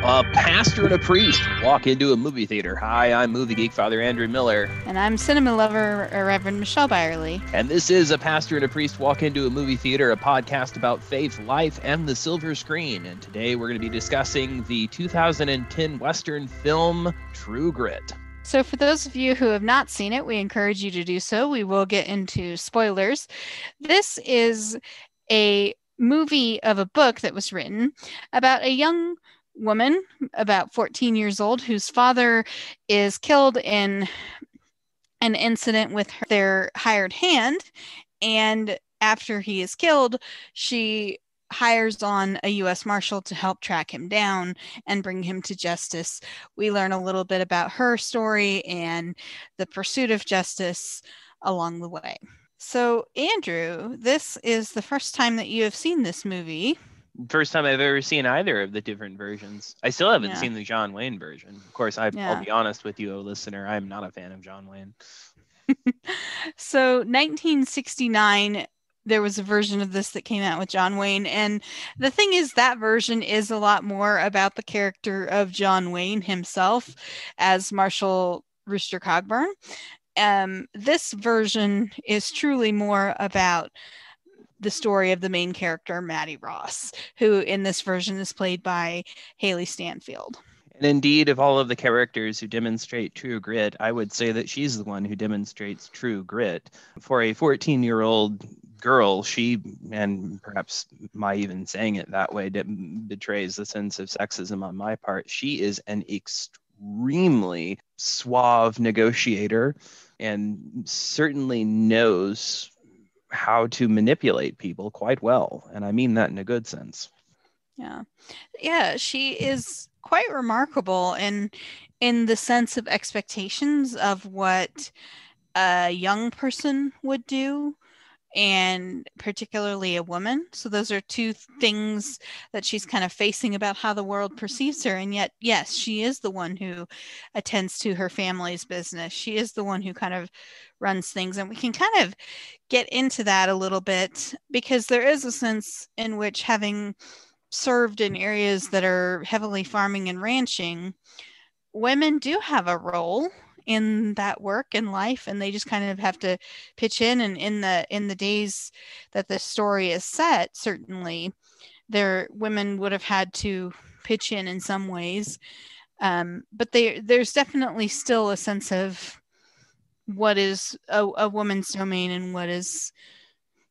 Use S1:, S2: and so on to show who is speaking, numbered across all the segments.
S1: A pastor and a priest walk into a movie theater. Hi, I'm movie geek Father Andrew Miller.
S2: And I'm cinema lover Reverend Michelle Byerly.
S1: And this is A Pastor and a Priest Walk Into a Movie Theater, a podcast about faith, life, and the silver screen. And today we're going to be discussing the 2010 Western film True Grit.
S2: So for those of you who have not seen it, we encourage you to do so. We will get into spoilers. This is a movie of a book that was written about a young woman, about 14 years old, whose father is killed in an incident with their hired hand. And after he is killed, she hires on a U.S. Marshal to help track him down and bring him to justice. We learn a little bit about her story and the pursuit of justice along the way. So, Andrew, this is the first time that you have seen this movie.
S1: First time I've ever seen either of the different versions. I still haven't seen the John Wayne version. Of course, I'll be honest with you, listener, I'm not a fan of John Wayne.
S2: So 1969, there was a version of this that came out with John Wayne. And the thing is, that version is a lot more about the character of John Wayne himself as Marshal Rooster Cogburn. This version is truly more about the story of the main character, Maddie Ross, who in this version is played by Haley Stanfield.
S1: And indeed, of all of the characters who demonstrate true grit, I would say that she's the one who demonstrates true grit. For a 14-year-old girl, she, and perhaps my even saying it that way betrays the sense of sexism on my part, she is an extremely suave negotiator and certainly knows how to manipulate people quite well. And I mean that in a good sense.
S2: Yeah, she is quite remarkable in the sense of expectations of what a young person would do, and particularly a woman. So those are two things that she's kind of facing about how the world perceives her. And yet, yes, she is the one who attends to her family's business. She is the one who kind of runs things. And we can kind of get into that a little bit, because there is a sense in which, having served in areas that are heavily farming and ranching, women do have a role in that work and life, and they just kind of have to pitch in. And in the days that the story is set, certainly women would have had to pitch in some ways, but there's definitely still a sense of what is a woman's domain and what is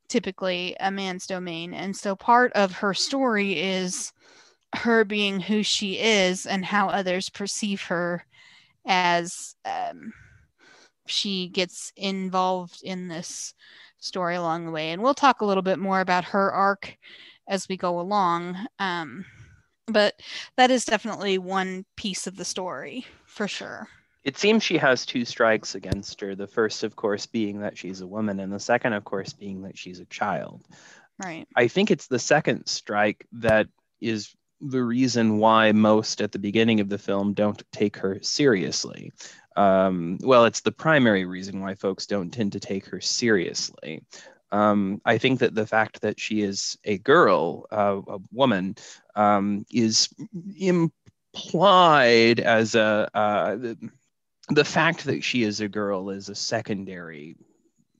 S2: typically a man's domain. And so part of her story is her being who she is and how others perceive her as she gets involved in this story along the way. And we'll talk a little bit more about her arc as we go along. But that is definitely one piece of the story, for sure.
S1: It seems she has two strikes against her. The first, of course, being that she's a woman, and the second, of course, being that she's a child.
S2: Right.
S1: I think it's the second strike that is the reason why most at the beginning of the film don't take her seriously. Well, it's the primary reason why folks don't tend to take her seriously. I think that the fact that she is a girl, a woman, is implied as the fact that she is a girl is a secondary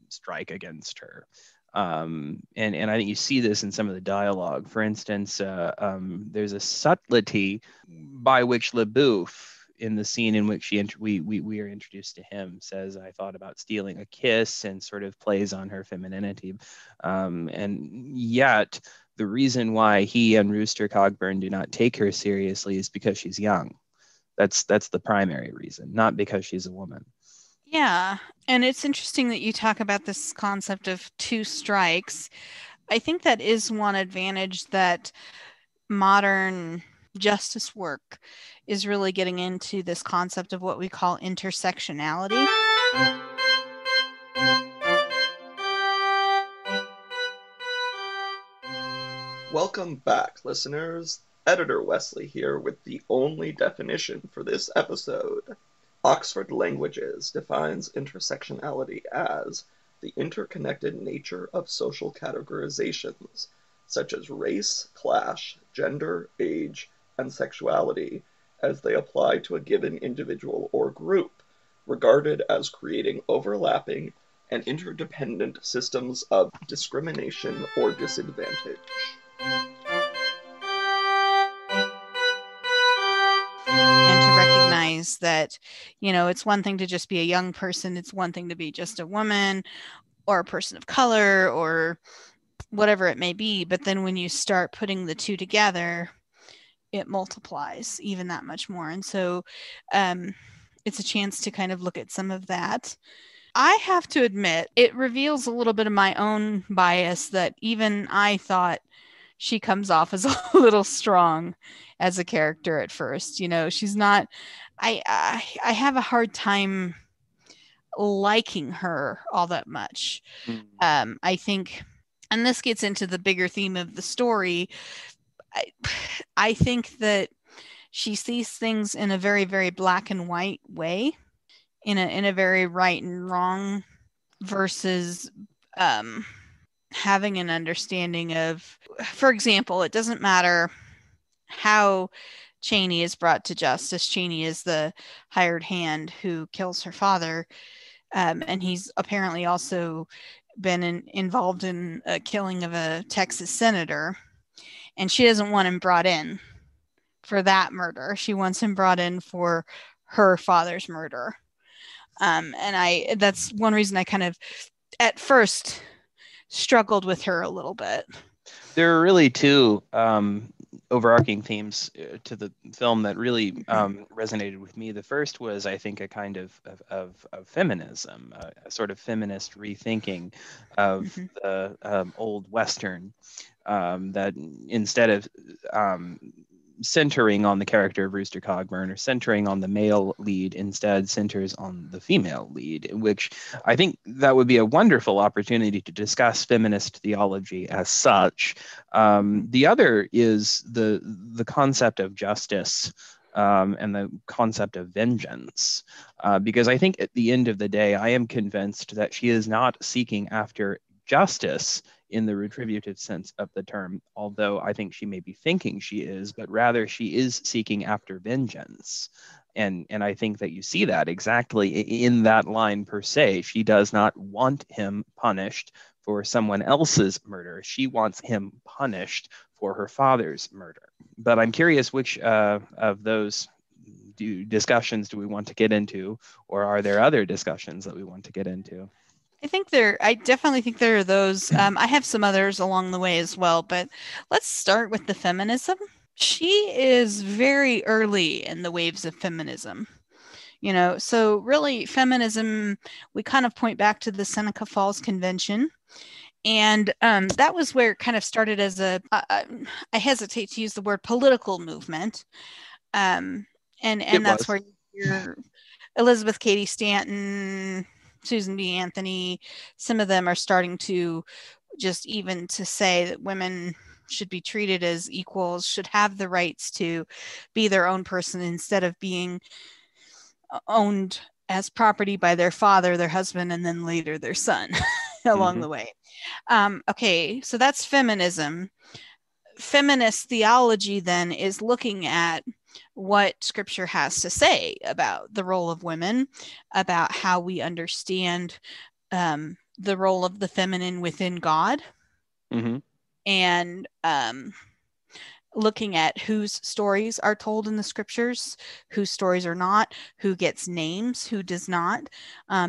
S1: strike against her. And I think you see this in some of the dialogue. For instance, there's a subtlety by which LaBouffe, in the scene in which we are introduced to him, says, "I thought about stealing a kiss," and sort of plays on her femininity. And yet, the reason why he and Rooster Cogburn do not take her seriously is because she's young. That's the primary reason, not because she's a woman.
S2: Yeah, and it's interesting that you talk about this concept of two strikes. I think that is one advantage that modern justice work is really getting into, this concept of what we call intersectionality.
S3: Welcome back, listeners. Editor Wesley here with the only definition for this episode. Oxford Languages defines intersectionality as the interconnected nature of social categorizations, such as race, class, gender, age, and sexuality as they apply to a given individual or group, regarded as creating overlapping and interdependent systems of discrimination or disadvantage.
S2: And to recognize that, it's one thing to just be a young person, it's one thing to be just a woman or a person of color or whatever it may be, but then when you start putting the two together, it multiplies even that much more. And so it's a chance to kind of look at some of that. I have to admit, it reveals a little bit of my own bias that even I thought she comes off as a little strong as a character at first. She's not, I have a hard time liking her all that much. I think, and this gets into the bigger theme of the story, I think that she sees things in a very, very black and white way, in a very right and wrong, versus having an understanding of, for example, it doesn't matter how Cheney is brought to justice. Cheney is the hired hand who kills her father, and he's apparently also been involved in a killing of a Texas senator, and she doesn't want him brought in for that murder. She wants him brought in for her father's murder. And that's one reason I kind of at first struggled with her a little bit.
S1: There are really two overarching themes to the film that really resonated with me. The first was, I think, a kind of feminism, a sort of feminist rethinking of the old Western, that instead of centering on the character of Rooster Cogburn or centering on the male lead, instead centers on the female lead, which I think that would be a wonderful opportunity to discuss feminist theology as such. The other is the concept of justice and the concept of vengeance, because I think at the end of the day, I am convinced that she is not seeking after justice in the retributive sense of the term, although I think she may be thinking she is, but rather she is seeking after vengeance. And I think that you see that exactly in that line per se. She does not want him punished for someone else's murder. She wants him punished for her father's murder. But I'm curious which of those discussions do we want to get into, or are there other discussions that we want to get into?
S2: I definitely think there are those. I have some others along the way as well, but let's start with the feminism. She is very early in the waves of feminism. So really feminism, we kind of point back to the Seneca Falls Convention. And that was where it kind of started as I hesitate to use the word political movement. And that's where you hear Elizabeth Cady Stanton, Susan B. Anthony, some of them are starting to just even to say that women should be treated as equals, should have the rights to be their own person instead of being owned as property by their father, their husband, and then later their son along the way. Okay, so that's feminism. Feminist theology then is looking at what scripture has to say about the role of women, about how we understand the role of the feminine within God, and looking at whose stories are told in the scriptures, whose stories are not, who gets names, who does not.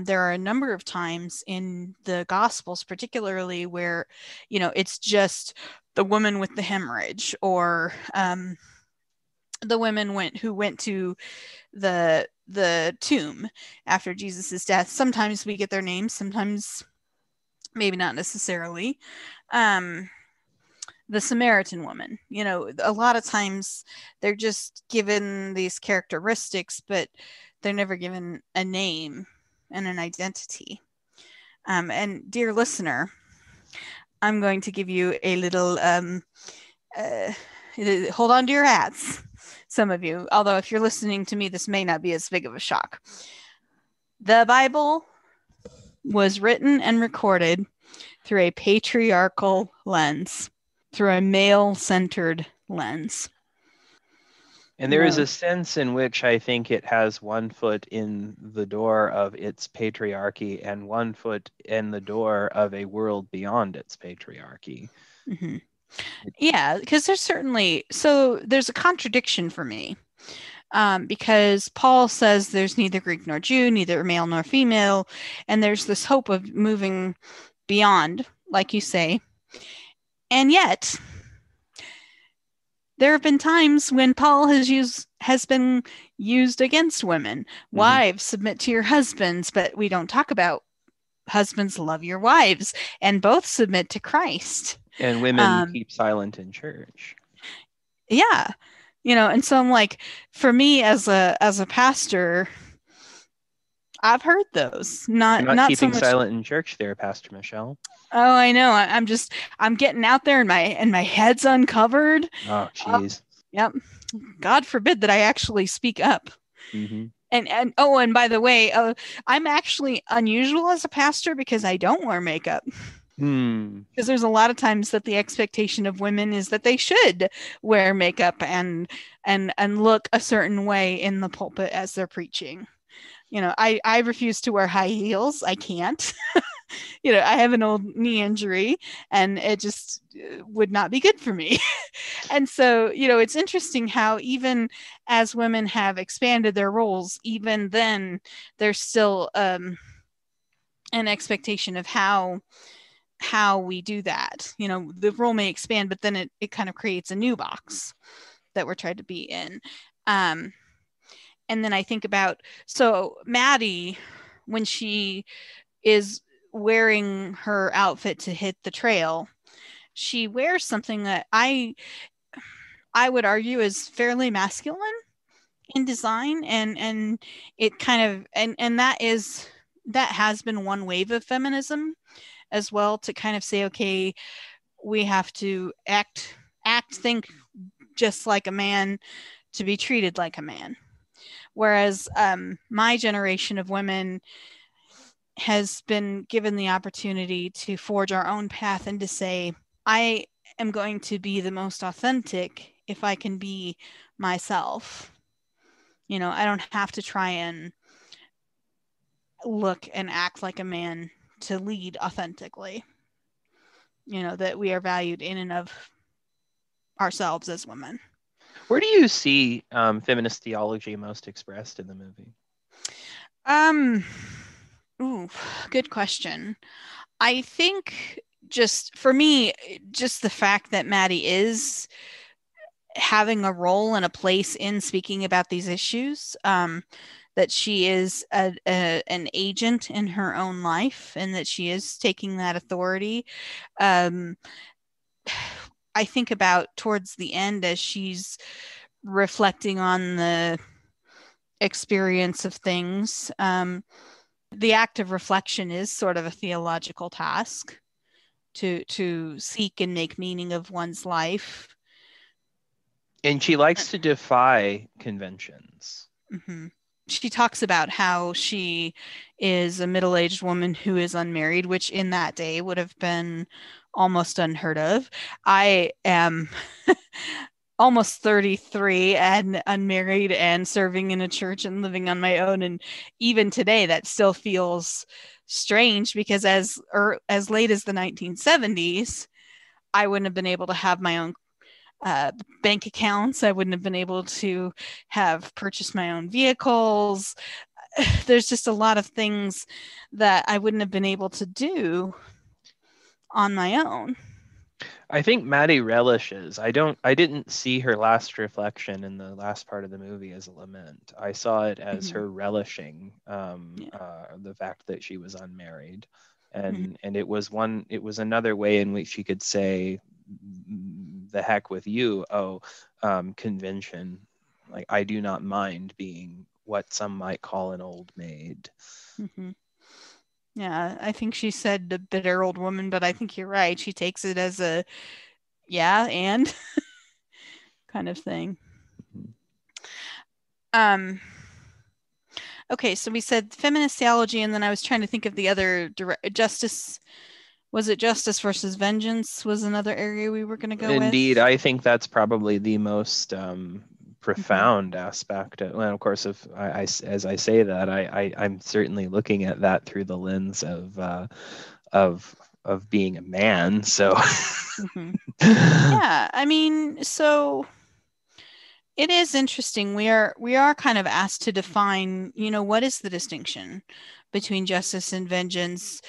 S2: There are a number of times in the Gospels, particularly where, it's just the woman with the hemorrhage, or the women who went to the tomb after Jesus's death. Sometimes we get their names, sometimes maybe not necessarily. The Samaritan woman, a lot of times they're just given these characteristics, but they're never given a name and an identity. And dear listener, I'm going to give you a little, hold on to your hats, some of you, although if you're listening to me, this may not be as big of a shock. The Bible was written and recorded through a patriarchal lens, through a male-centered lens.
S1: And there is a sense in which I think it has one foot in the door of its patriarchy and one foot in the door of a world beyond its patriarchy.
S2: Mm-hmm. Yeah, because there's a contradiction for me. Because Paul says there's neither Greek nor Jew, neither male nor female, and there's this hope of moving beyond, like you say. And yet, there have been times when Paul has been used against women. Mm-hmm. Wives, submit to your husbands, but we don't talk about husbands, love your wives, and both submit to Christ.
S1: And women keep silent in church.
S2: Yeah. And so I'm like, for me as a pastor, I've heard those. Not
S1: keeping
S2: so much
S1: silent in church there, Pastor Michelle.
S2: Oh, I know. I'm getting out there and my head's uncovered.
S1: Oh, jeez.
S2: Yep. God forbid that I actually speak up.
S1: Mm-hmm.
S2: And by the way, I'm actually unusual as a pastor because I don't wear makeup. Because there's a lot of times that the expectation of women is that they should wear makeup and look a certain way in the pulpit as they're preaching. I refuse to wear high heels. I can't. I have an old knee injury and it just would not be good for me. And so, it's interesting how even as women have expanded their roles, even then there's still an expectation of how we do that. The role may expand, but then it kind of creates a new box that we're trying to be in. And then I think about, so Maddie, when she is wearing her outfit to hit the trail, she wears something that I would argue is fairly masculine in design, and it kind of and that has been one wave of feminism as well, to kind of say, okay, we have to think just like a man to be treated like a man. Whereas my generation of women has been given the opportunity to forge our own path and to say, I am going to be the most authentic if I can be myself. I don't have to try and look and act like a man to lead authentically. That we are valued in and of ourselves as women.
S1: Where do you see feminist theology most expressed in the movie?
S2: Good question. I think just for me, just the fact that Maddie is having a role and a place in speaking about these issues, that she is an agent in her own life and that she is taking that authority. I think about towards the end as she's reflecting on the experience of things. The act of reflection is sort of a theological task to seek and make meaning of one's life.
S1: And she likes to defy conventions.
S2: Mm-hmm. She talks about how she is a middle-aged woman who is unmarried, which in that day would have been almost unheard of. I am almost 33 and unmarried and serving in a church and living on my own. And even today, that still feels strange because as late as the 1970s, I wouldn't have been able to have my own bank accounts. I wouldn't have been able to have purchased my own vehicles. There's just a lot of things that I wouldn't have been able to do on my own.
S1: I think Maddie relishes. I didn't see her last reflection in the last part of the movie as a lament. I saw it as her relishing the fact that she was unmarried. And it was another way in which she could say, the heck with you, convention. Like, I do not mind being what some might call an old maid.
S2: Mm-hmm. Yeah, I think she said the bitter old woman, but I think you're right. She takes it as a and kind of thing. Okay, so we said feminist theology, and then I was trying to think of the other justice. Was it justice versus vengeance was another area we were going to go with?
S1: Indeed, I think that's probably the most profound aspect. Well, of course, if as I say that, I'm certainly looking at that through the lens of being a man. So,
S2: yeah, I mean, so it is interesting. We are kind of asked to define, what is the distinction between justice and vengeance,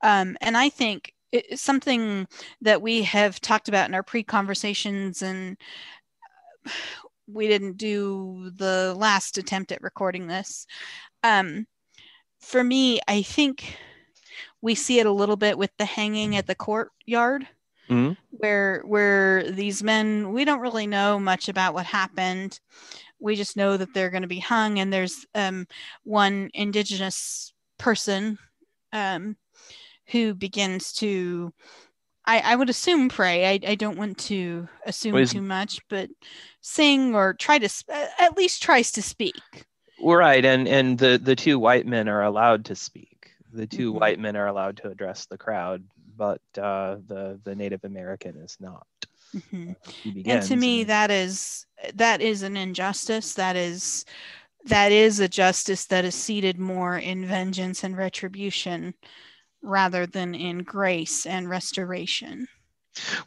S2: and I think it's something that we have talked about in our pre-conversations, and we didn't do the last attempt at recording this. For me, I think we see it a little bit with the hanging at the courtyard,
S1: mm-hmm.
S2: where these men, we don't really know much about what happened. We just know that they're going to be hung, and there's one indigenous person who begins to, I would assume, pray. I don't want to assume too much, but sing or at least tries to speak.
S1: Right, and the two white men are allowed to speak. The two white men are allowed to address the crowd, but the Native American is not. He begins,
S2: and to me, that is an injustice. That is a justice that is seated more in vengeance and retribution rather than in grace and restoration.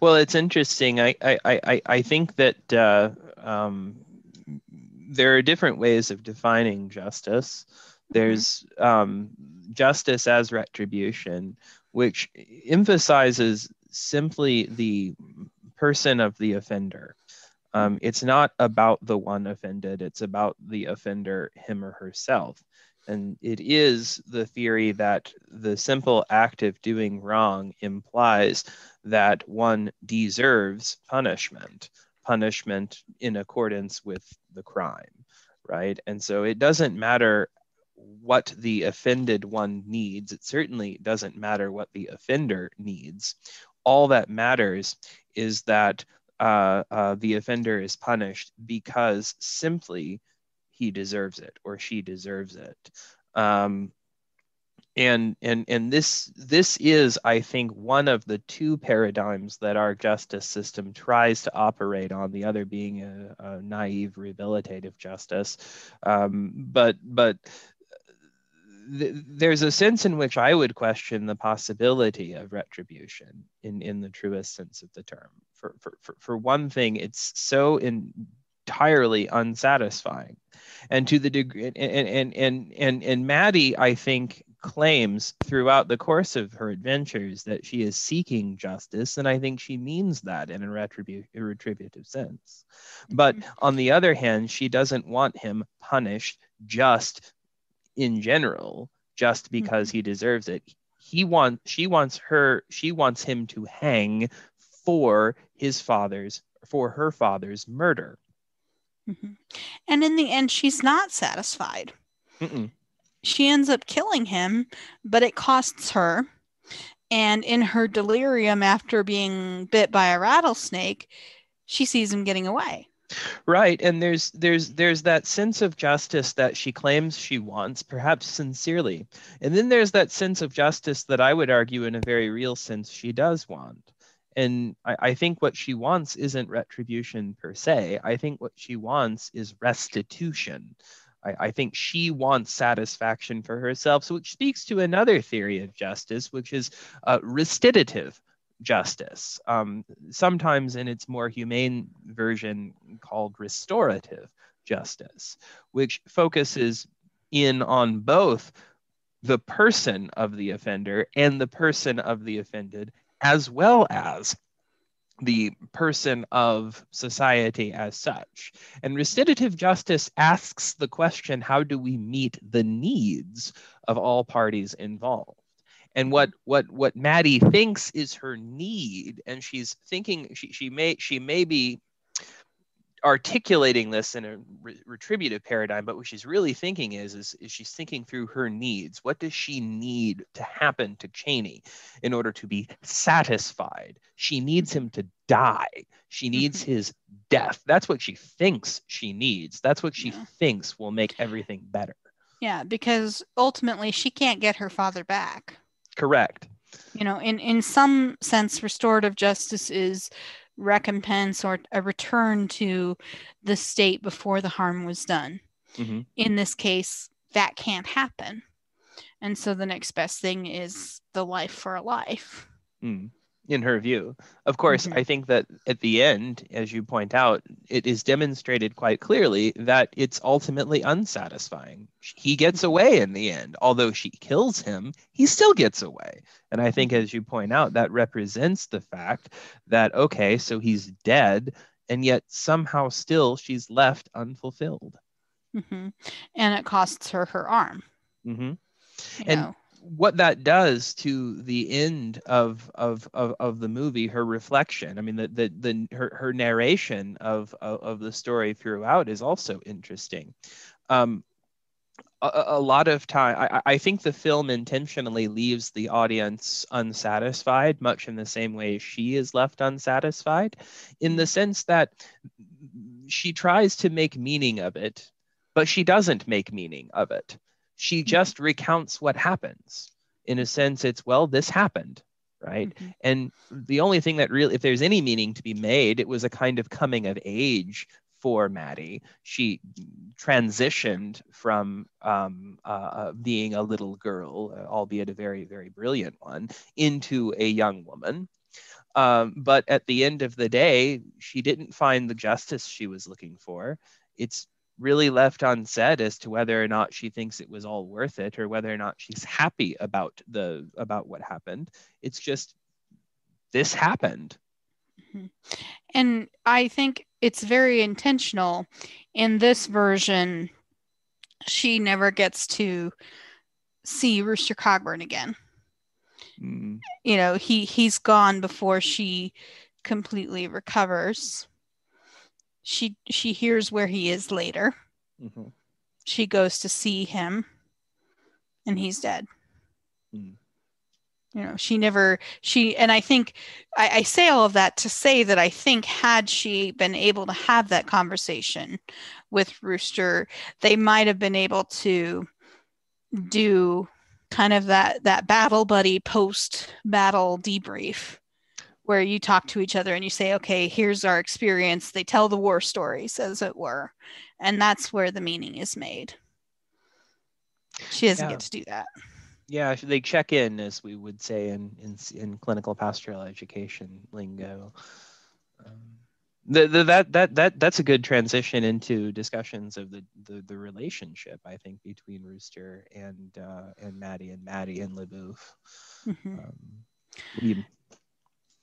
S1: Well, it's interesting. I think that there are different ways of defining justice. There's justice as retribution, which emphasizes simply the person of the offender. It's not about the one offended, it's about the offender, him or herself. And it is the theory that the simple act of doing wrong implies that one deserves punishment in accordance with the crime, right? And so it doesn't matter what the offended one needs. It certainly doesn't matter what the offender needs. All that matters is that the offender is punished because simply he deserves it or she deserves it. And this is, I think, one of the two paradigms that our justice system tries to operate on, the other being a naive rehabilitative justice. But there's a sense in which I would question the possibility of retribution in the truest sense of the term. For one thing, it's so entirely unsatisfying, and to the degree, and Maddie, I think, claims throughout the course of her adventures that she is seeking justice, and I think she means that in a retributive sense. But on the other hand, she doesn't want him punished just in general, just because he deserves it. She wants him to hang for her father's murder.
S2: And in the end, she's not satisfied. She ends up killing him, but it costs her. And in her delirium after being bit by a rattlesnake, she sees him getting away.
S1: Right, and there's that sense of justice that she claims she wants, perhaps sincerely. And then there's that sense of justice that I would argue in a very real sense she does want. And I think what she wants isn't retribution per se. I think what she wants is restitution. I think she wants satisfaction for herself, so which speaks to another theory of justice, which is restitutive justice, sometimes in its more humane version called restorative justice, which focuses in on both the person of the offender and the person of the offended, as well as the person of society as such. And restitutive justice asks the question, how do we meet the needs of all parties involved? And what Maddie thinks is her need, and she's thinking she may be articulating this in a retributive paradigm, but what she's really thinking is she's thinking through her needs. What does she need to happen to Cheney in order to be satisfied? She needs him to die. She needs his death. That's what she thinks she needs. That's what she thinks will make everything better.
S2: Yeah, because ultimately she can't get her father back.
S1: Correct.
S2: In some sense, restorative justice is recompense or a return to the state before the harm was done.
S1: Mm-hmm.
S2: In this case, that can't happen. And so the next best thing is the life for a life.
S1: In her view. Of course, I think that at the end, as you point out, it is demonstrated quite clearly that it's ultimately unsatisfying. He gets away in the end. Although she kills him, he still gets away. And I think, as you point out, that represents the fact that, okay, so he's dead, and yet somehow still she's left unfulfilled.
S2: And it costs her her arm.
S1: And what that does to the end of the movie, her reflection, I mean, her narration of the story throughout is also interesting. A lot of time, I think the film intentionally leaves the audience unsatisfied, much in the same way she is left unsatisfied, in the sense that she tries to make meaning of it, but she doesn't make meaning of it. She just recounts what happens. In a sense, it's, well, this happened, right? And the only thing that really, if there's any meaning to be made, it was a kind of coming of age for Maddie. She transitioned from being a little girl, albeit a very, very brilliant one, into a young woman. But at the end of the day, she didn't find the justice she was looking for. It's really left unsaid as to whether or not she thinks it was all worth it, or whether or not she's happy about what happened. It's just, this happened.
S2: And I think it's very intentional. In this version, she never gets to see Rooster Cogburn again. You know, he's gone before she completely recovers. She hears where he is later. She goes to see him, and he's dead. You know, and I think I say all of that to say that I think had she been able to have that conversation with Rooster, they might have been able to do kind of that battle buddy post-battle debrief, where you talk to each other and you say, okay, here's our experience. They tell the war stories, as it were. And that's where the meaning is made. She doesn't get to do that.
S1: Yeah, they check in, as we would say in clinical pastoral education lingo. That's a good transition into discussions of the relationship, I think, between Rooster and Maddie and LaBouffe.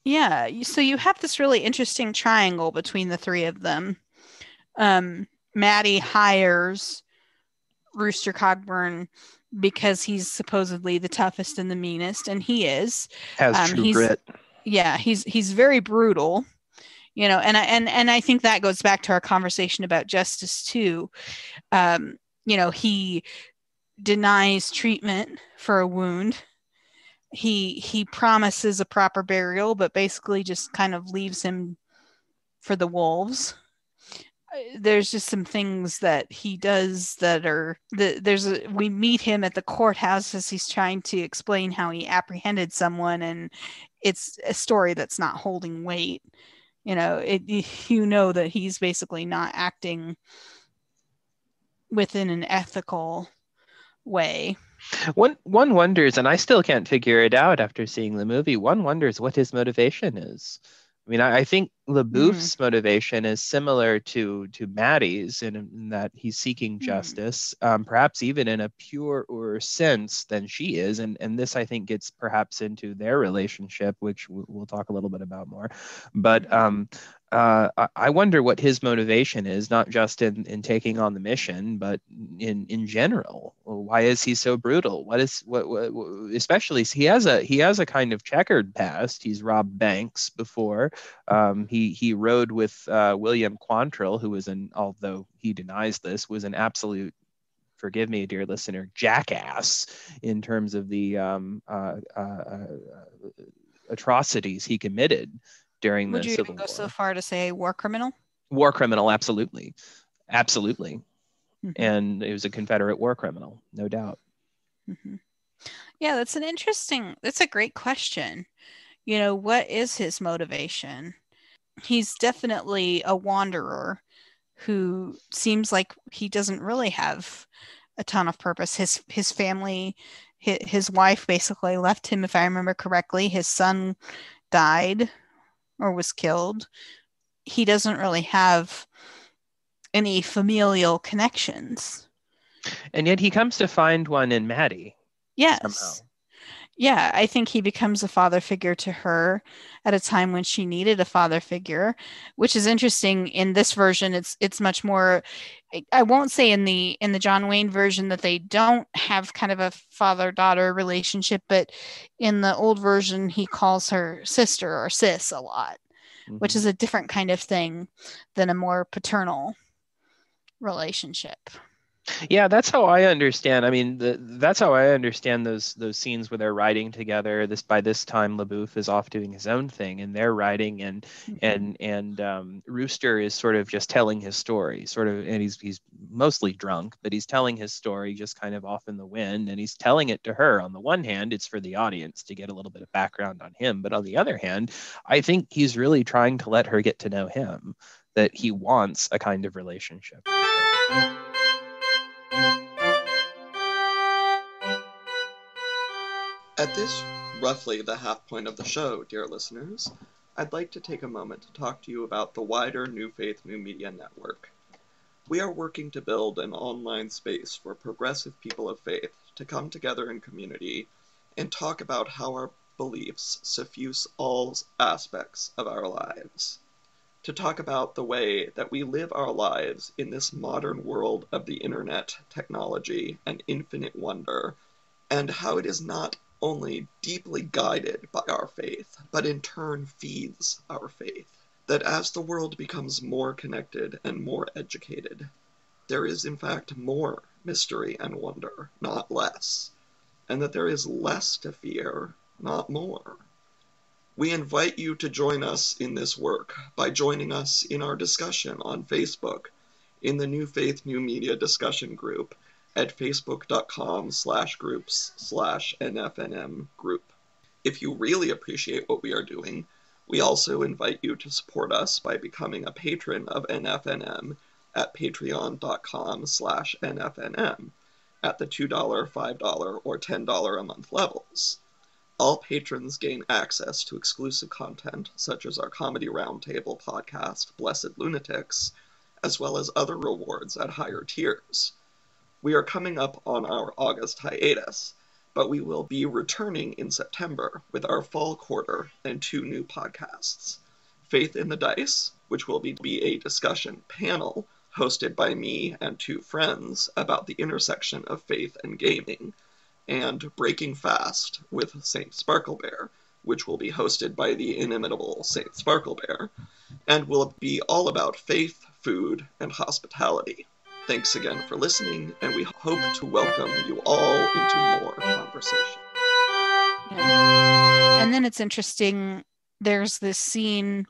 S2: Yeah, so you have this really interesting triangle between the three of them. Maddie hires Rooster Cogburn because he's supposedly the toughest and the meanest, and he is.
S1: Has true grit.
S2: Yeah, he's very brutal, you know, and I think that goes back to our conversation about justice too. You know, he denies treatment for a wound. He promises a proper burial, but basically just kind of leaves him for the wolves. There's just some things that he does that are we meet him at the courthouse as he's trying to explain how he apprehended someone, and it's a story that's not holding weight. You know, you know that he's basically not acting within an ethical way.
S1: One wonders, and I still can't figure it out after seeing the movie, one wonders what his motivation is. I mean, I think LaBouffe's motivation is similar to Maddie's in that he's seeking justice, perhaps even in a purer sense than she is. And this, I think, gets perhaps into their relationship, which we'll talk a little bit about more. But I wonder what his motivation is, not just in taking on the mission, but in general. Why is he so brutal? What especially he has a kind of checkered past. He's robbed banks before. He rode with William Quantrill, who was although he denies this, was an absolute, forgive me, dear listener, jackass in terms of the atrocities he committed during the Civil War. Would you even go
S2: so far to say war criminal?
S1: War criminal, absolutely. And it was a Confederate war criminal, no doubt.
S2: Yeah, that's a great question. You know, what is his motivation? he's definitely a wanderer who seems like he doesn't really have a ton of purpose. His family, his wife basically left him, if I remember correctly. His son died or was killed. He doesn't really have any familial connections.
S1: And yet he comes to find one in Maddie.
S2: Yes.
S1: Somehow.
S2: Yeah, I think he becomes a father figure to her at a time when she needed a father figure, which is interesting. In this version, it's much more. I won't say in the John Wayne version that they don't have kind of a father-daughter relationship, but in the old version, he calls her sister or sis a lot, which is a different kind of thing than a more paternal relationship.
S1: Yeah, that's how I understand. I mean, that's how I understand those scenes where they're riding together. By this time, LaBouffe is off doing his own thing, and they're riding, and Rooster is sort of just telling his story, sort of, and he's mostly drunk, but he's telling his story just kind of off in the wind, and he's telling it to her. On the one hand, it's for the audience to get a little bit of background on him, but on the other hand, I think he's really trying to let her get to know him, that he wants a kind of relationship with her.
S3: At this, roughly the half point of the show, dear listeners, I'd like to take a moment to talk to you about the wider New Faith New Media network. We are working to build an online space for progressive people of faith to come together in community and talk about how our beliefs suffuse all aspects of our lives. To talk about the way that we live our lives in this modern world of the internet, technology, and infinite wonder, and how it is not only deeply guided by our faith, but in turn feeds our faith. That as the world becomes more connected and more educated, there is in fact more mystery and wonder, not less, and that there is less to fear, not more. We invite you to join us in this work by joining us in our discussion on Facebook, in the New Faith New Media discussion group, at facebook.com/groups/NFNM group. If you really appreciate what we are doing, we also invite you to support us by becoming a patron of NFNM at patreon.com/NFNM at the $2, $5, or $10 a month levels. All patrons gain access to exclusive content, such as our Comedy Roundtable podcast, Blessed Lunatics, as well as other rewards at higher tiers. We are coming up on our August hiatus, but we will be returning in September with our fall quarter and 2 new podcasts. Faith in the Dice, which will be a discussion panel hosted by me and 2 friends about the intersection of faith and gaming, and Breaking Fast with Saint Sparklebear, which will be hosted by the inimitable Saint Sparklebear, and will be all about faith, food, and hospitality. Thanks again for listening, and we hope to welcome you all into more conversation.
S2: Yeah. And then it's interesting, there's this scene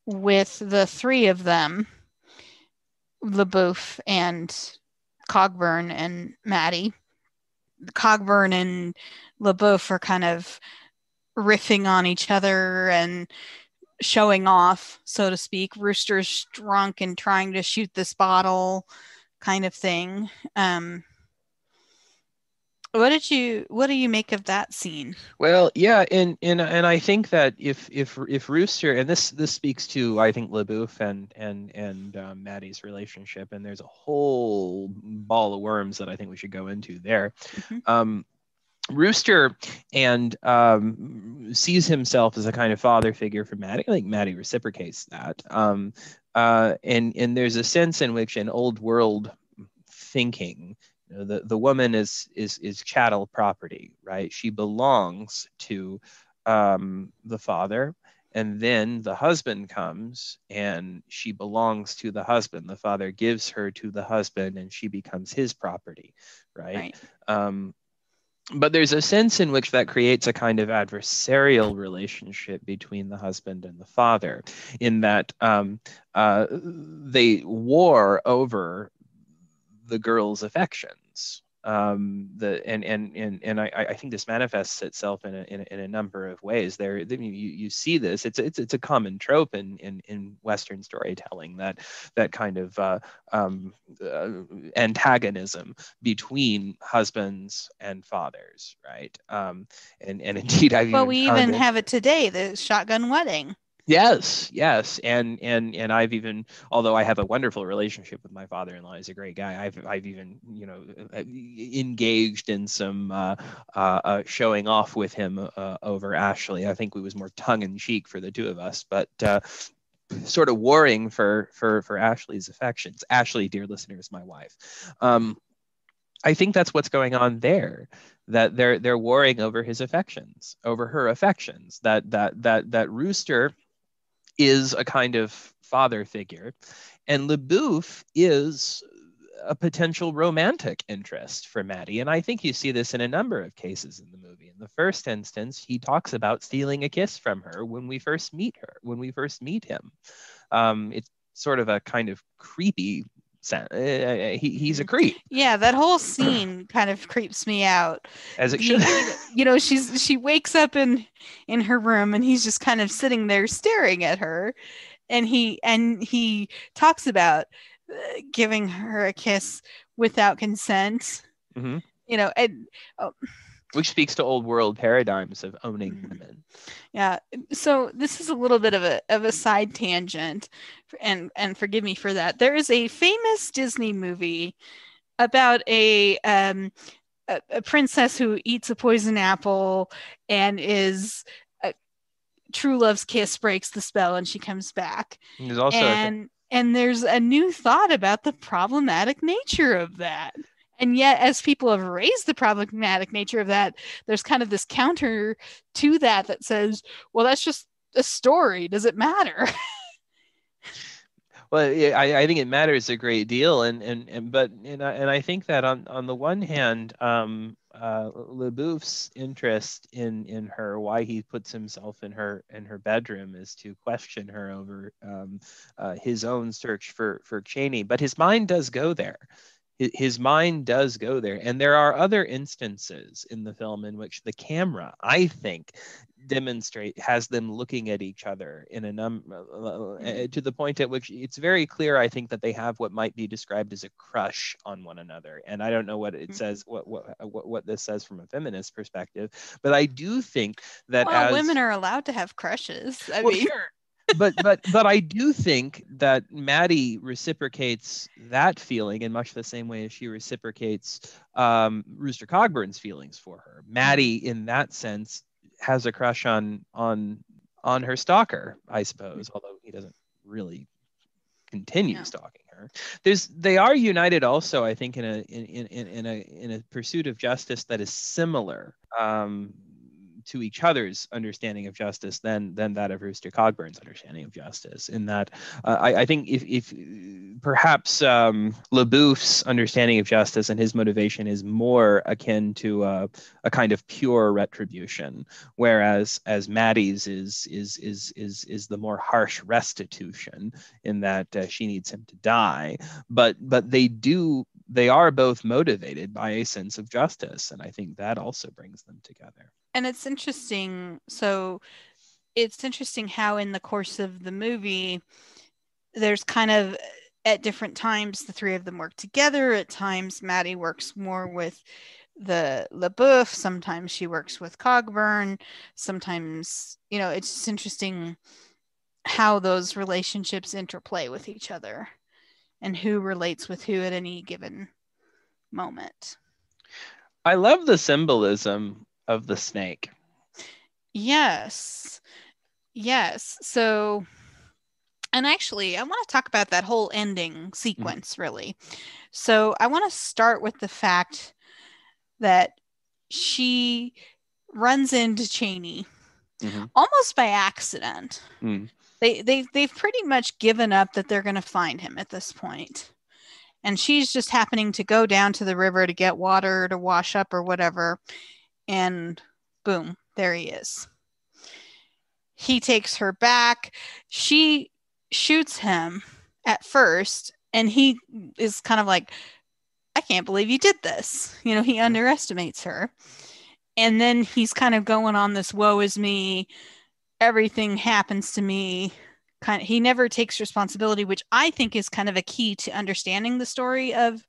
S2: with the 3 of them, LaBouffe and Cogburn and Maddie. Cogburn and LaBouffe are kind of riffing on each other and showing off, so to speak. Rooster's drunk and trying to shoot this bottle kind of thing. What do you make of that scene?
S1: Well, yeah, and I think that if Rooster, and this speaks to, I think, LaBouffe and Maddie's relationship, and there's a whole ball of worms that I think we should go into there. Rooster and sees himself as a kind of father figure for Maddie. I think Maddie reciprocates that. And there's a sense in which in old world thinking, the woman is chattel property, right? She belongs to the father, and then the husband comes and she belongs to the husband. The father gives her to the husband and she becomes his property, right? But there's a sense in which that creates a kind of adversarial relationship between the husband and the father, in that they war over the girl's affections, I think this manifests itself in a number of ways. You see this. It's a common trope in Western storytelling, that kind of antagonism between husbands and fathers, right? And indeed, I've
S2: Well,
S1: even
S2: we
S1: found
S2: even
S1: it.
S2: have it today, the shotgun wedding.
S1: Yes, and I've even, although I have a wonderful relationship with my father-in-law, he's a great guy. I've even engaged in some showing off with him over Ashley. I think it was more tongue-in-cheek for the two of us, but sort of warring for Ashley's affections. Ashley, dear listener, is my wife. I think that's what's going on there. That they're warring over his affections, over her affections. That Rooster is a kind of father figure, and LeBouf is a potential romantic interest for Maddie. And I think you see this in a number of cases in the movie. In the first instance, he talks about stealing a kiss from her when we first meet him. It's sort of a kind of creepy he's a creep.
S2: Yeah, that whole scene kind of creeps me out.
S1: As it should.
S2: She wakes up in her room and he's just kind of sitting there staring at her, and he talks about giving her a kiss without consent.
S1: Mm-hmm.
S2: And
S1: which speaks to old world paradigms of owning women.
S2: Yeah. So this is a little bit of a side tangent, and forgive me for that. There is a famous Disney movie about a princess who eats a poison apple and is true love's kiss breaks the spell and she comes back.
S1: There's also
S2: and there's a new thought about the problematic nature of that. And yet, as people have raised the problematic nature of that, there's kind of this counter to that says, well, that's just a story. Does it matter?
S1: Well, yeah, I think it matters a great deal, and I think that on the one hand, LeBouf's interest in her, why he puts himself in her bedroom, is to question her over his own search for Cheney, but his mind does go there. His mind does go there. And there are other instances in the film in which the camera, I think, has them looking at each other in a to the point at which it's very clear, I think, that they have what might be described as a crush on one another. And I don't know what it says, what this says from a feminist perspective, but I do think that
S2: women are allowed to have crushes.
S1: Sure. But I do think that Maddie reciprocates that feeling in much the same way as she reciprocates Rooster Cogburn's feelings for her. Maddie, in that sense, has a crush on her stalker, I suppose, although he doesn't really continue stalking her. They are united also, I think, in a pursuit of justice that is similar to each other's understanding of justice than that of Rooster Cogburn's understanding of justice. In that, I think if perhaps LeBouf's understanding of justice and his motivation is more akin to a kind of pure retribution, whereas Maddie's is the more harsh restitution, in that she needs him to die. But they are both motivated by a sense of justice, and I think that also brings them together.
S2: And it's interesting. So it's interesting how in the course of the movie, there's kind of at different times the three of them work together. At times Maddie works more with the LeBouf. Sometimes she works with Cogburn. Sometimes, it's just interesting how those relationships interplay with each other and who relates with who at any given moment.
S1: I love the symbolism of the snake.
S2: Yes. So, and actually, I want to talk about that whole ending sequence, really. So I want to start with the fact that she runs into Cheney almost by accident. They've pretty much given up that they're going to find him at this point. And she's just happening to go down to the river to get water to wash up or whatever. And boom, there he is. He takes her back. She shoots him at first, and he is kind of like I can't believe you did this. He underestimates her. And then he's kind of going on this woe is me, everything happens to me. He never takes responsibility, which I think is kind of a key to understanding the story of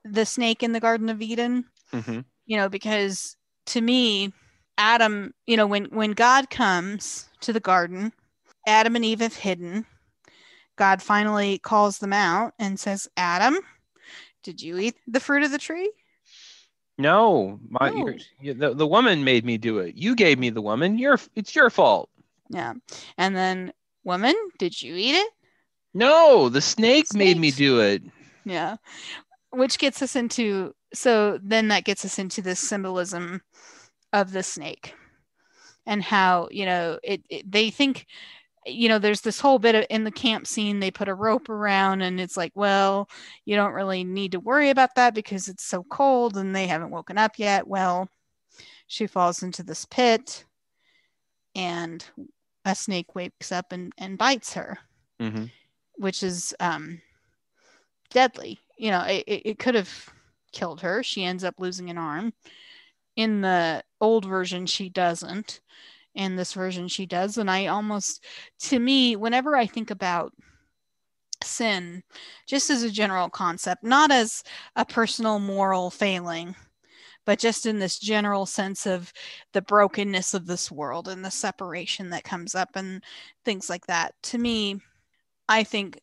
S2: the snake in the Garden of Eden.
S1: Mm-hmm.
S2: Because to me, Adam, when God comes to the garden, Adam and Eve have hidden. God finally calls them out and says, Adam, did you eat the fruit of the tree?
S1: No,
S2: No.
S1: the woman made me do it. You gave me the woman. It's your fault.
S2: Yeah. And then, woman, did you eat it?
S1: No, the snake made me do it.
S2: Yeah. Which gets us into, so then that gets us into this symbolism of the snake and how, they think, there's this whole bit of, in the camp scene, they put a rope around and it's like, well, you don't really need to worry about that because it's so cold and they haven't woken up yet. Well, she falls into this pit and a snake wakes up and bites her,
S1: Mm-hmm.
S2: which is deadly. It could have killed her. She ends up losing an arm. In the old version, she doesn't. In this version, she does. And to me, whenever I think about sin, just as a general concept, not as a personal moral failing, but just in this general sense of the brokenness of this world and the separation that comes up and things like that, to me, I think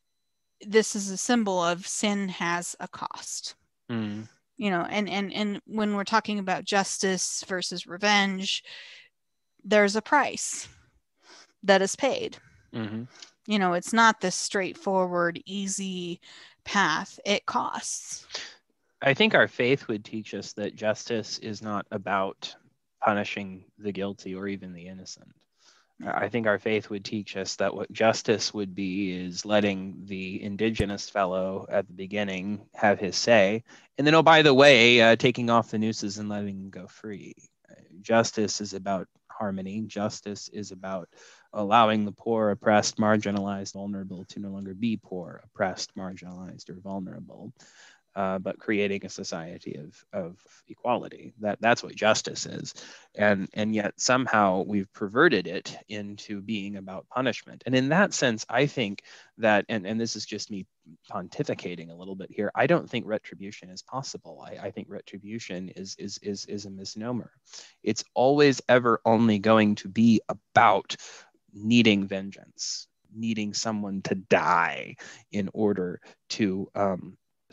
S2: this is a symbol of sin has a cost.
S1: Mm.
S2: And when we're talking about justice versus revenge, there's a price that is paid.
S1: Mm-hmm.
S2: It's not this straightforward, easy path. It costs.
S1: I think our faith would teach us that justice is not about punishing the guilty or even the innocent. I think our faith would teach us that what justice would be is letting the indigenous fellow at the beginning have his say, and then, oh, by the way, taking off the nooses and letting him go free. Justice is about harmony. Justice is about allowing the poor, oppressed, marginalized, vulnerable to no longer be poor, oppressed, marginalized, or vulnerable. But creating a society of equality. That's what justice is. And yet somehow we've perverted it into being about punishment. And in that sense, I think that, and this is just me pontificating a little bit here, I don't think retribution is possible. I think retribution is a misnomer. It's always ever only going to be about needing vengeance, needing someone to die in order to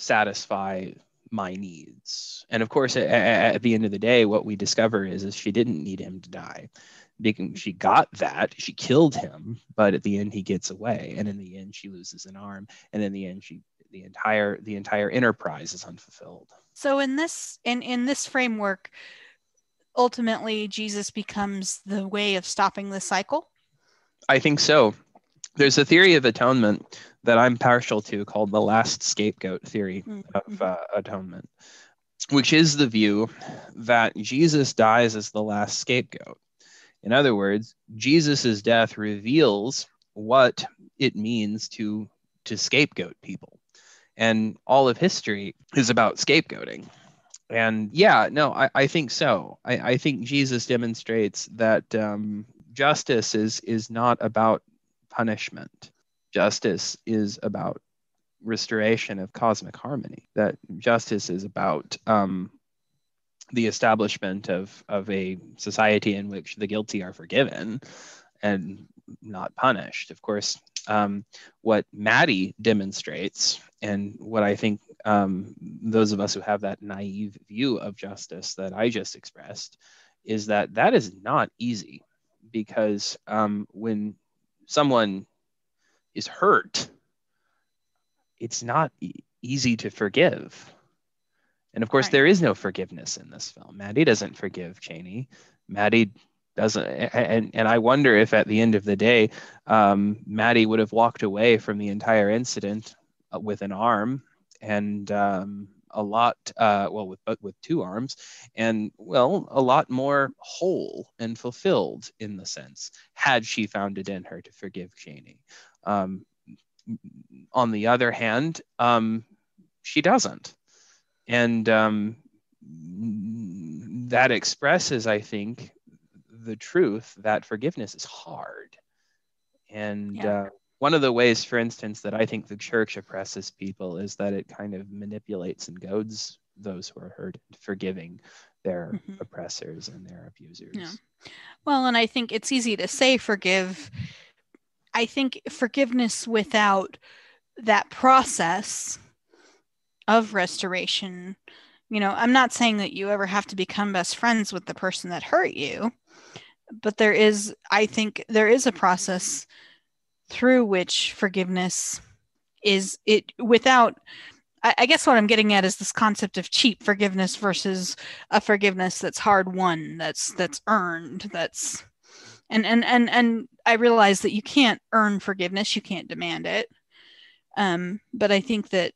S1: satisfy my needs. And of course, at the end of the day, what we discover is she didn't need him to die. She got that, she killed him, but at the end he gets away, and in the end she loses an arm, and in the end the entire enterprise is unfulfilled.
S2: So in this framework, ultimately Jesus becomes the way of stopping the cycle?
S1: I think so. There's a theory of atonement that I'm partial to called the last scapegoat theory of atonement, which is the view that Jesus dies as the last scapegoat. In other words, Jesus's death reveals what it means to scapegoat people. And all of history is about scapegoating. And yeah, no, I think so. I think Jesus demonstrates that justice is not about punishment. Justice is about restoration of cosmic harmony. That justice is about the establishment of a society in which the guilty are forgiven and not punished. Of course, what Maddie demonstrates, and what I think those of us who have that naive view of justice that I just expressed, is that is not easy, because when someone is hurt, it's not easy to forgive. And of course,
S2: Right.
S1: there is no forgiveness in this film. Maddie doesn't forgive Cheney. Maddie doesn't, and I wonder if at the end of the day, Maddie would have walked away from the entire incident with an arm and a lot, with two arms, and a lot more whole and fulfilled in the sense, had she found it in her to forgive Cheney. On the other hand, she doesn't. And that expresses, I think, the truth that forgiveness is hard. And one of the ways, for instance, that I think the church oppresses people is that it kind of manipulates and goads those who are hurt into forgiving their oppressors and their abusers.
S2: Yeah. Well, and I think it's easy to say forgive. I think forgiveness without that process of restoration, I'm not saying that you ever have to become best friends with the person that hurt you, but I think there is a process through which forgiveness is it without, I guess what I'm getting at is this concept of cheap forgiveness versus a forgiveness that's hard won, that's earned, and I realize that you can't earn forgiveness, you can't demand it. But I think that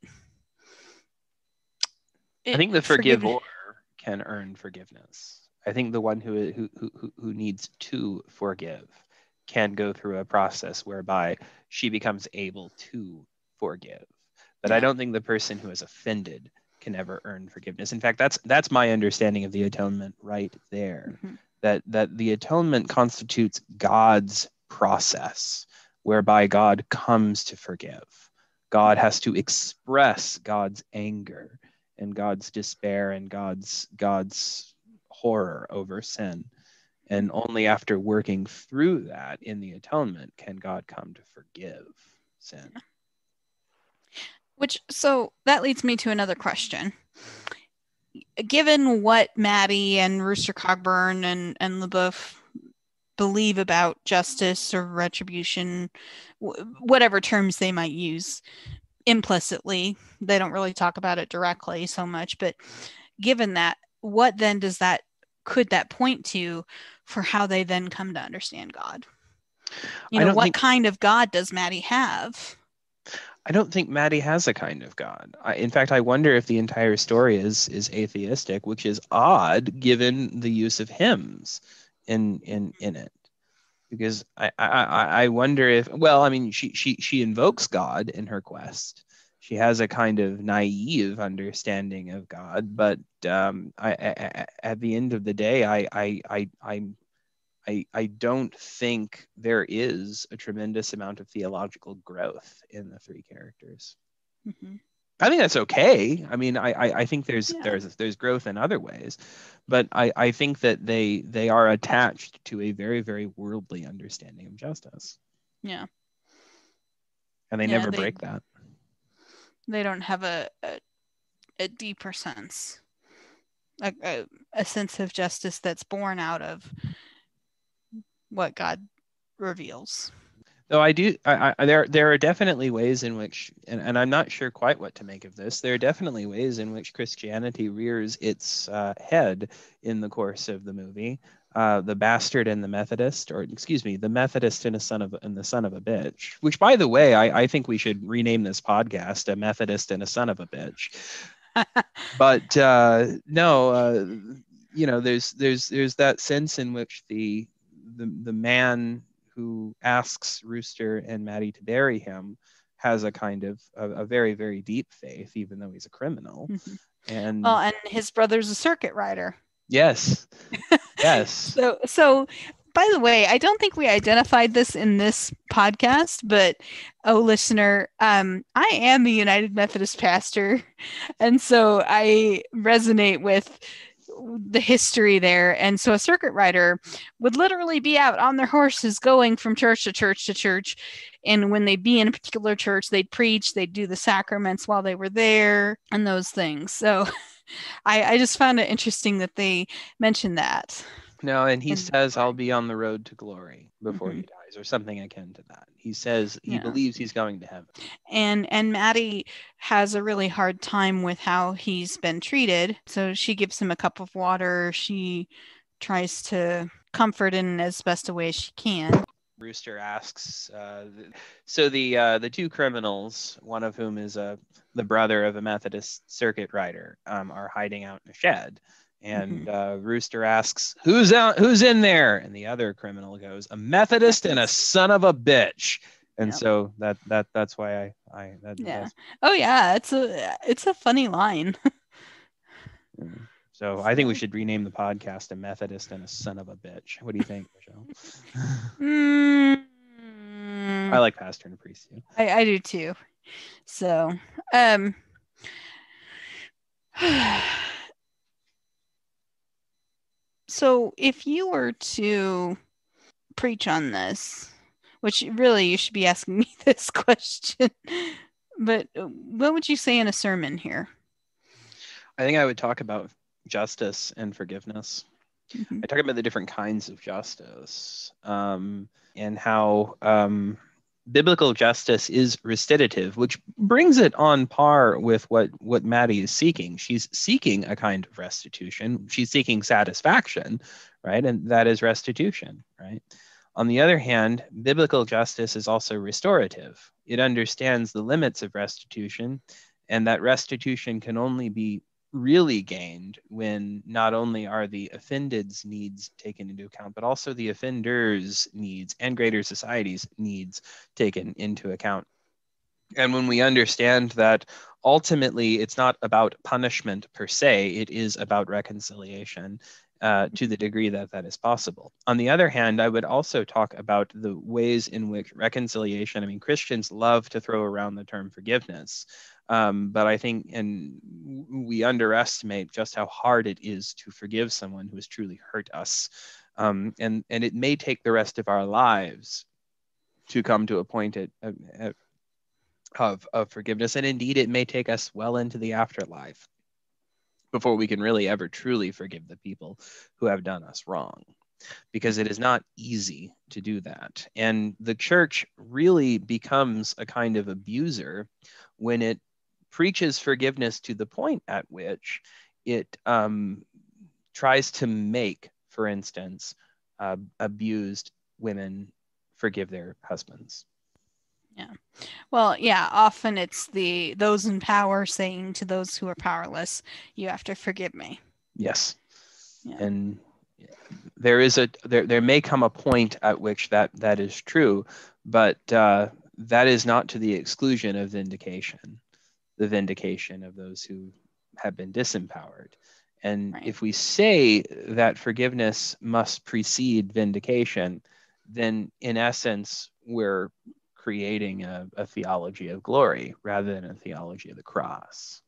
S1: I think the forgiver can earn forgiveness. I think the one who needs to forgive can go through a process whereby she becomes able to forgive. But I don't think the person who is offended can ever earn forgiveness. In fact, that's my understanding of the atonement right there. That the atonement constitutes God's process whereby God comes to forgive. God has to express God's anger and God's despair and God's horror over sin. And only after working through that in the atonement can God come to forgive sin.
S2: So that leads me to another question. Given what Maddie and Rooster Cogburn and LaBeouf believe about justice or retribution, whatever terms they might use implicitly, they don't really talk about it directly so much, but given that, what then could that point to for how they then come to understand God? What kind of God does Maddie have?
S1: I don't think Maddie has a kind of God. In fact, I wonder if the entire story is atheistic, which is odd given the use of hymns in it. Because I wonder if, well, I mean, she invokes God in her quest. She has a kind of naive understanding of God, but at the end of the day, I don't think there is a tremendous amount of theological growth in the three characters. I think that's okay. I mean, I think there's growth in other ways, but I think that they are attached to a very, very worldly understanding of justice.
S2: Yeah.
S1: And they never break that.
S2: They don't have a deeper sense, a sense of justice that's born out of what God reveals.
S1: Though there are definitely ways in which, and I'm not sure quite what to make of this, there are definitely ways in which Christianity rears its head in the course of the movie. The bastard and the Methodist, or excuse me, the Methodist and the son of a bitch, which, by the way, I think we should rename this podcast A Methodist and a Son of a Bitch. But there's that sense in which the man who asks Rooster and Maddie to bury him has a kind of a very, very deep faith, even though he's a criminal. And
S2: his brother's a circuit rider.
S1: Yes. Yes.
S2: So by the way, I don't think we identified this in this podcast, but listener, I am a United Methodist pastor, and so I resonate with the history there. And so a circuit rider would literally be out on their horses going from church to church to church, and when they'd be in a particular church, they'd preach, they'd do the sacraments while they were there and those things. So I just found it interesting that they mentioned that.
S1: No, and he says, I'll be on the road to glory before he dies, or something akin to that. He says he believes he's going to heaven.
S2: And Maddie has a really hard time with how he's been treated. So she gives him a cup of water. She tries to comfort in as best a way as she can.
S1: Rooster asks, so the two criminals, one of whom is the brother of a Methodist circuit rider, are hiding out in a shed. And Rooster asks, "Who's in there?" And the other criminal goes, "A Methodist and a son of a bitch." And so that's why I
S2: Oh yeah, it's a funny line.
S1: Yeah. So I think we should rename the podcast "A Methodist and a Son of a Bitch." What do you think, Michelle? I like pastor and priest too.
S2: I do too. So, so if you were to preach on this, which really you should be asking me this question, but what would you say in a sermon here?
S1: I think I would talk about justice and forgiveness.
S2: Mm-hmm.
S1: I talk about the different kinds of justice, and how biblical justice is restitutive, which brings it on par with what Maddie is seeking. She's seeking a kind of restitution. She's seeking satisfaction, right? And that is restitution, right? On the other hand, biblical justice is also restorative. It understands the limits of restitution, and that restitution can only be really gained when not only are the offended's needs taken into account, but also the offender's needs and greater society's needs taken into account. And when we understand that ultimately it's not about punishment per se, it is about reconciliation to the degree that that is possible. On the other hand, I would also talk about the ways in which reconciliation, I mean, Christians love to throw around the term forgiveness, but I think, and we underestimate just how hard it is to forgive someone who has truly hurt us. And it may take the rest of our lives to come to a point of forgiveness. And indeed, it may take us well into the afterlife before we can really ever truly forgive the people who have done us wrong, because it is not easy to do that. And the church really becomes a kind of abuser when it preaches forgiveness to the point at which it tries to make, for instance, abused women forgive their husbands.
S2: Yeah. Well, yeah, often it's those in power saying to those who are powerless, you have to forgive me.
S1: Yes.
S2: Yeah.
S1: And there may come a point at which that is true, but that is not to the exclusion of vindication, the vindication of those who have been disempowered. And
S2: Right.
S1: if we say that forgiveness must precede vindication, then in essence, we're creating a theology of glory rather than a theology of the cross.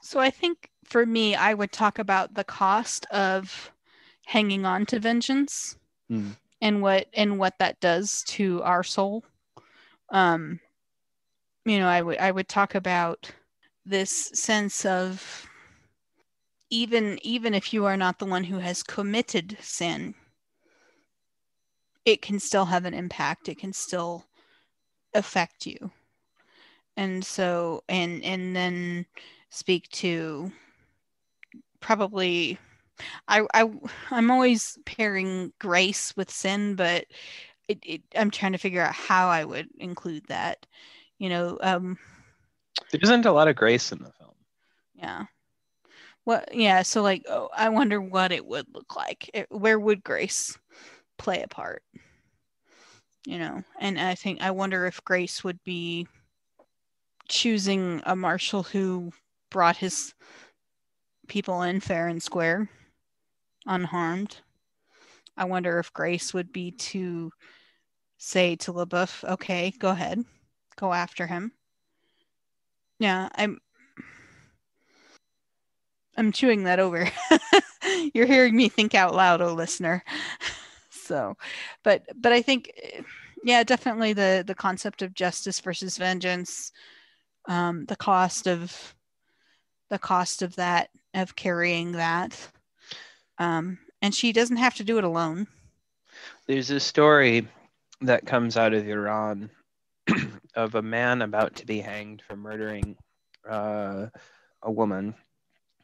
S2: So I think for me, I would talk about the cost of hanging on to vengeance and what that does to our soul. I would talk about this sense of even if you are not the one who has committed sin, it can still have an impact. It can still affect you. And so, and then speak to probably, I'm always pairing grace with sin, but I'm trying to figure out how I would include that. There
S1: isn't a lot of grace in the film.
S2: Yeah. So like, I wonder what it would look like. Where would grace play a part? And I wonder if grace would be choosing a marshal who brought his people in fair and square, unharmed. I wonder if grace would be to say to LaBeouf, okay, go ahead, go after him. Yeah, I'm chewing that over. You're hearing me think out loud, oh listener. So, but I think, yeah, definitely the concept of justice versus vengeance, the cost of that, of carrying that, and she doesn't have to do it alone.
S1: There's a story that comes out of Iran of a man about to be hanged for murdering a woman,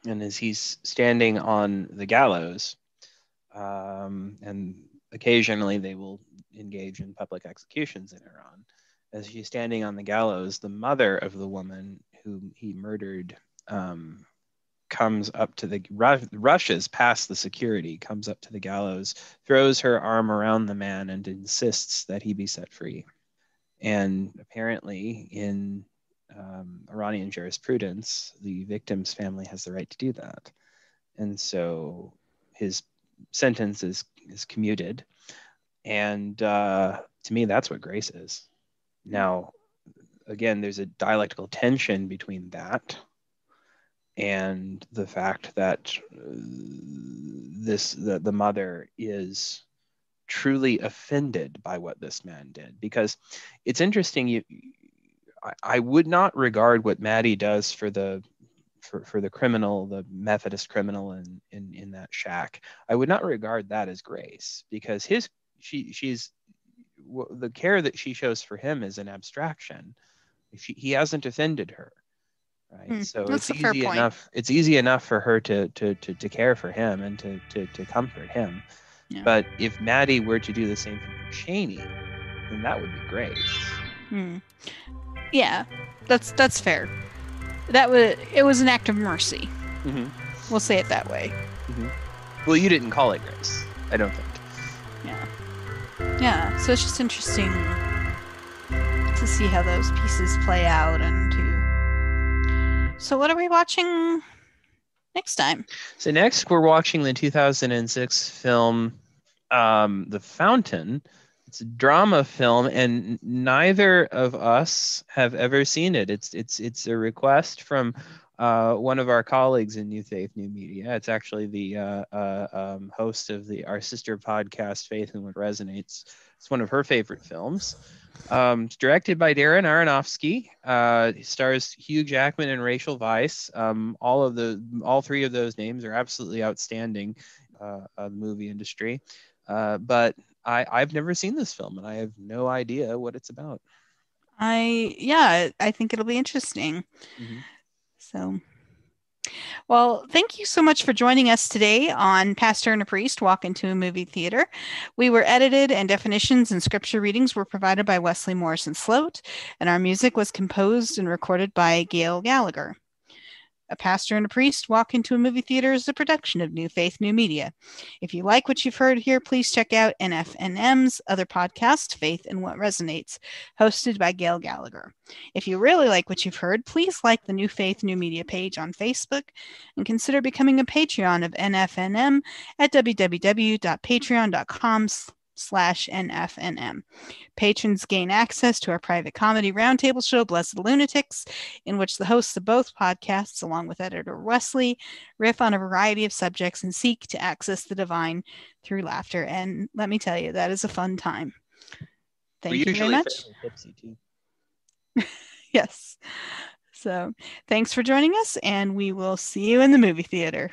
S1: and as he's standing on the gallows, and occasionally they will engage in public executions in Iran. As he's standing on the gallows, the mother of the woman whom he murdered comes up to rushes past the security, comes up to the gallows, throws her arm around the man, and insists that he be set free. And apparently, in Iranian jurisprudence, the victim's family has the right to do that. and so his sentence is commuted. And to me, that's what grace is. Now, again, there's a dialectical tension between that and the fact that the mother is truly offended by what this man did. Because it's interesting, I would not regard what Maddie does for the criminal, the Methodist criminal in that shack. I would not regard that as grace, because she's the care that she shows for him is an abstraction. He hasn't offended her, right? So
S2: That's
S1: it's
S2: a fair
S1: easy
S2: point.
S1: enough. It's easy enough for her to care for him and to comfort him.
S2: Yeah.
S1: But if Maddie were to do the same thing for Cheney, then that would be grace.
S2: Yeah, that's fair. It was an act of mercy.
S1: Mm-hmm.
S2: We'll say it that way.
S1: Mm-hmm. Well, you didn't call it grace, I don't think.
S2: Yeah. So it's just interesting to see how those pieces play out and to. So what are we watching next time?
S1: So next we're watching the 2006 film The Fountain. It's a drama film, and neither of us have ever seen it. It's a request from one of our colleagues in New Faith, New Media. It's actually the host of our sister podcast, Faith and What Resonates. It's one of her favorite films. It's directed by Darren Aronofsky. It stars Hugh Jackman and Rachel Weisz. All three of those names are absolutely outstanding the movie industry. But I've never seen this film, and I have no idea what it's about.
S2: I think it'll be interesting.
S1: Mm-hmm.
S2: So, well, thank you so much for joining us today on Pastor and a Priest Walk into a Movie Theater. We were edited, and definitions and scripture readings were provided by Wesley Morrison Sloat, and our music was composed and recorded by Gail Gallagher. A Pastor and a Priest Walk into a Movie Theater is a production of New Faith, New Media. If you like what you've heard here, please check out NFNM's other podcast, Faith and What Resonates, hosted by Gail Gallagher. If you really like what you've heard, please like the New Faith, New Media page on Facebook and consider becoming a Patreon of NFNM at www.patreon.com/NFNM. Patrons gain access to our private comedy roundtable show, Blessed Lunatics, in which the hosts of both podcasts, along with editor Wesley, riff on a variety of subjects and seek to access the divine through laughter. And let me tell you, that is a fun time. Thank you very much.
S1: Tipsy too.
S2: Yes. So thanks for joining us, and we will see you in the movie theater.